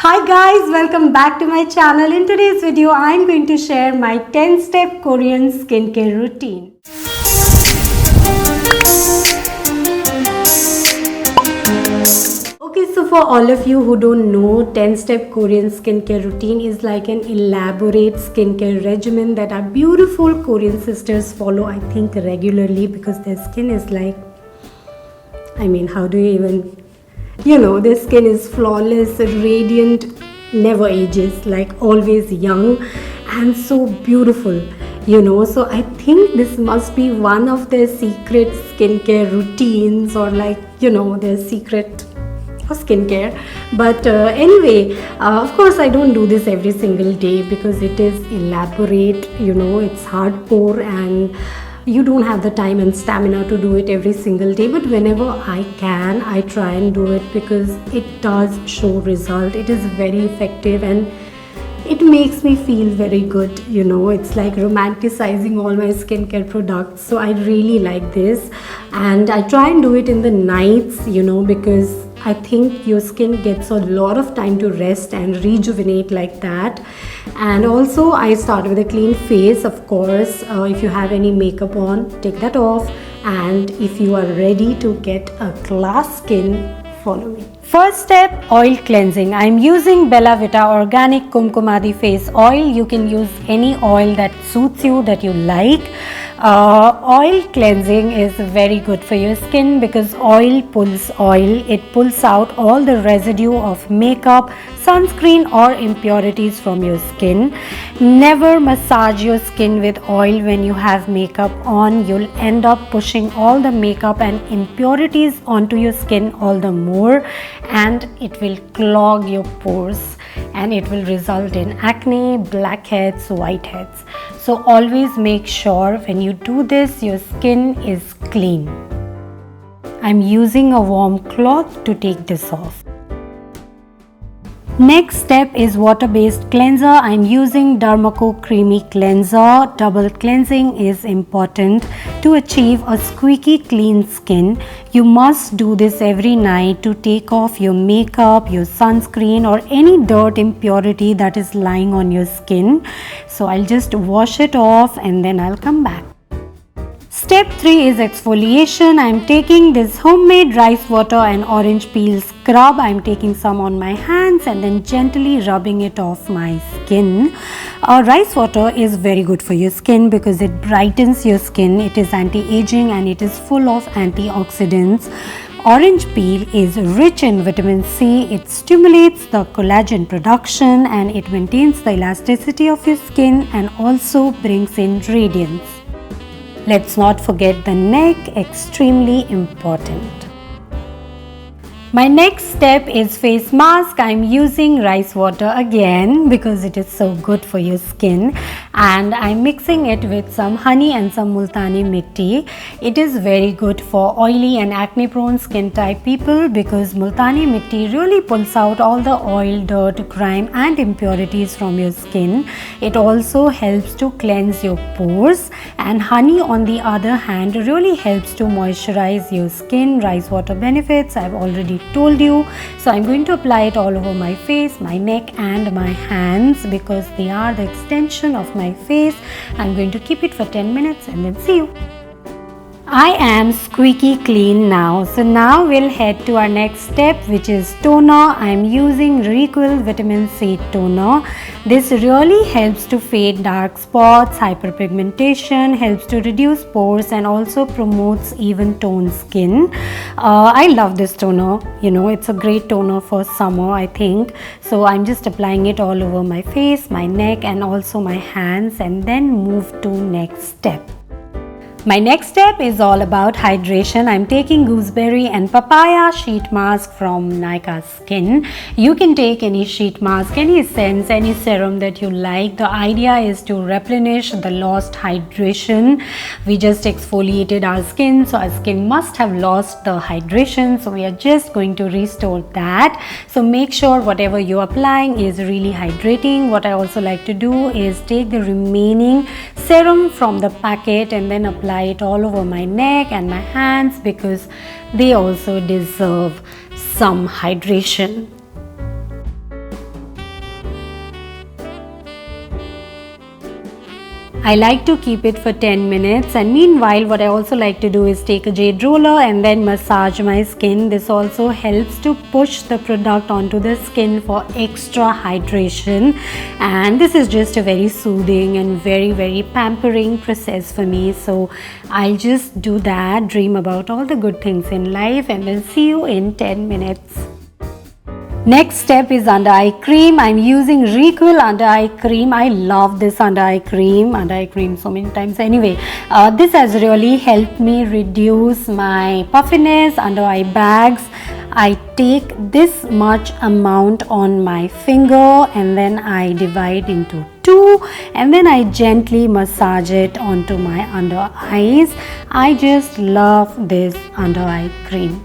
Hi guys, welcome back to my channel. In today's video, I'm going to share my 10-step Korean skincare routine. Okay, so for all of you who don't know, 10-step Korean skincare routine is like an elaborate skincare regimen that our beautiful Korean sisters follow, I think, regularly because their skin is like, how do you even... their skin is flawless, radiant, never ages, like always young and so beautiful, So I think this must be one of their secret skincare routines or their secret skincare. But anyway, of course I don't do this every single day because it is elaborate, it's hardcore and you don't have the time and stamina to do it every single day, but whenever I can, I try and do it because it does show result. It is very effective and it makes me feel very good, It's like romanticizing all my skincare products. So I really like this and I try and do it in the nights, because I think your skin gets a lot of time to rest and rejuvenate like that. And also I start with a clean face, of course. If you have any makeup on, take that off. And if you are ready to get a glass skin, follow me. First step, oil cleansing. I'm using Bella Vita Organic Kumkumadi Face Oil. You can use any oil that suits you, that you like. Oil cleansing is very good for your skin because oil pulls oil. It pulls out all the residue of makeup, sunscreen or impurities from your skin. Never massage your skin with oil when you have makeup on. You'll end up pushing all the makeup and impurities onto your skin all the more, and it will clog your pores and it will result in acne, blackheads, whiteheads. So always make sure when you do this, your skin is clean. I'm using a warm cloth to take this off. Next step is water-based cleanser. I'm using Dermaco Creamy Cleanser. Double cleansing is important to achieve a squeaky clean skin. You must do this every night to take off your makeup, your sunscreen or any dirt impurity that is lying on your skin. So I'll just wash it off and then I'll come back. Step 3 is exfoliation. I'm taking this homemade rice water and orange peel scrub. I'm taking some on my hands and then gently rubbing it off my skin. Rice water is very good for your skin because it brightens your skin. It is anti-aging and it is full of antioxidants. Orange peel is rich in vitamin C. It stimulates the collagen production and it maintains the elasticity of your skin and also brings in radiance. Let's not forget the neck, extremely important. My next step is face mask. I'm using rice water again because it is so good for your skin, and I'm mixing it with some honey and some multani mitti. It is very good for oily and acne prone skin type people because multani mitti really pulls out all the oil, dirt, grime and impurities from your skin. It also helps to cleanse your pores, and honey on the other hand really helps to moisturize your skin. Rice water benefits I've already told you. So I'm going to apply it all over my face, my neck and my hands because they are the extension of my face. I'm going to keep it for 10 minutes and then see you. I am squeaky clean now. So now we'll head to our next step, which is toner. I'm using Requil Vitamin C Toner. This really helps to fade dark spots, hyperpigmentation, helps to reduce pores and also promotes even toned skin. I love this toner. It's a great toner for summer, I think. So I'm just applying it all over my face, my neck and also my hands, and then move to next step. My next step is all about hydration. I'm taking gooseberry and papaya sheet mask from Nykaa Skin. You can take any sheet mask, any essence, any serum that you like. The idea is to replenish the lost hydration. We just exfoliated our skin, so our skin must have lost the hydration. So we are just going to restore that. So make sure whatever you're applying is really hydrating. What I also like to do is take the remaining serum from the packet and then apply it all over my neck and my hands because they also deserve some hydration. I like to keep it for 10 minutes, and meanwhile what I also like to do is take a jade roller and then massage my skin. This also helps to push the product onto the skin for extra hydration, and this is just a very soothing and very pampering process for me. So I'll just do that, dream about all the good things in life, and then see you in 10 minutes. Next step is under eye cream. I'm using Requil under eye cream. I love this under eye cream so many times. Anyway, this has really helped me reduce my puffiness under eye bags. I take this much amount on my finger and then I divide into two, and then I gently massage it onto my under eyes. I just love this under eye cream.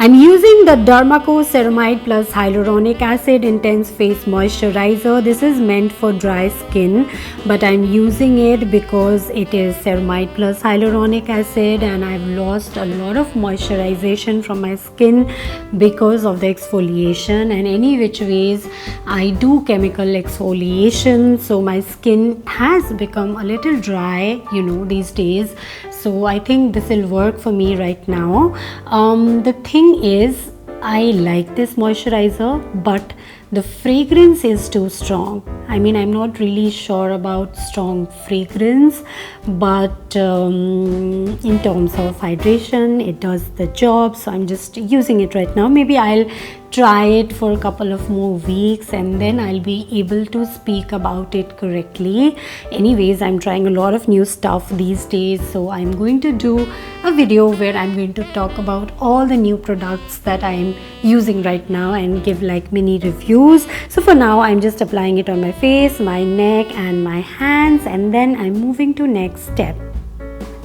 I'm using the Dermaco Ceramide Plus Hyaluronic Acid Intense Face Moisturizer. This is meant for dry skin, but I'm using it because it is Ceramide Plus Hyaluronic Acid, and I've lost a lot of moisturization from my skin because of the exfoliation. And any which ways, I do chemical exfoliation, so my skin has become a little dry, these days. So I think this will work for me right now. The thing is, I like this moisturizer, but the fragrance is too strong. I mean, I'm not really sure about strong fragrance, but in terms of hydration, it does the job. So I'm just using it right now. Maybe I'll try it for a couple of more weeks and then I'll be able to speak about it correctly. Anyways, I'm trying a lot of new stuff these days, so I'm going to do a video where I'm going to talk about all the new products that I'm using right now and give like mini reviews. So for now, I'm just applying it on my face, my neck and my hands, and then I'm moving to next step.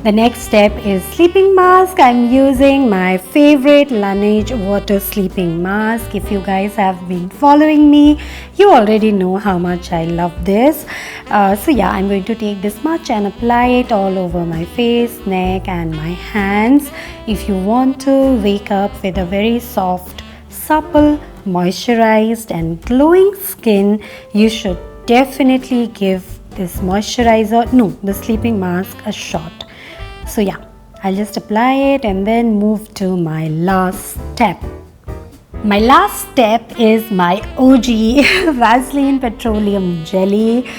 The next step is sleeping mask. I'm using my favorite Laneige water sleeping mask. If you guys have been following me, you already know how much I love this. So yeah, I'm going to take this much and apply it all over my face, neck and my hands. If you want to wake up with a very soft, supple, moisturized and glowing skin, you should definitely give this the sleeping mask a shot. So yeah, I'll just apply it and then move to my last step. My last step is my OG Vaseline Petroleum Jelly.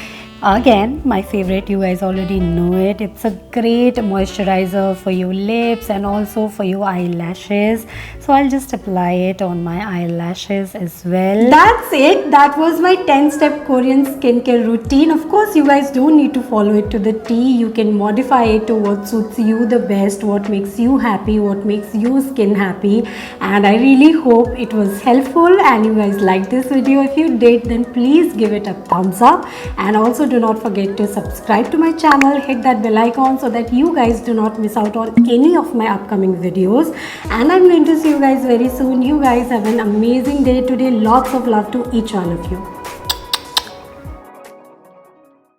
Again, my favorite, you guys already know it. It's a great moisturizer for your lips and also for your eyelashes. So I'll just apply it on my eyelashes as well. That's it. That was my 10-step Korean skincare routine. Of course, you guys don't need to follow it to the T. You can modify it to what suits you the best, what makes you happy, what makes your skin happy. And I really hope it was helpful and you guys liked this video. If you did, then please give it a thumbs up, and also do not forget to subscribe to my channel, hit that bell icon so that you guys do not miss out on any of my upcoming videos. And I'm going to see you guys very soon. You guys have an amazing day today. Lots of love to each one of you.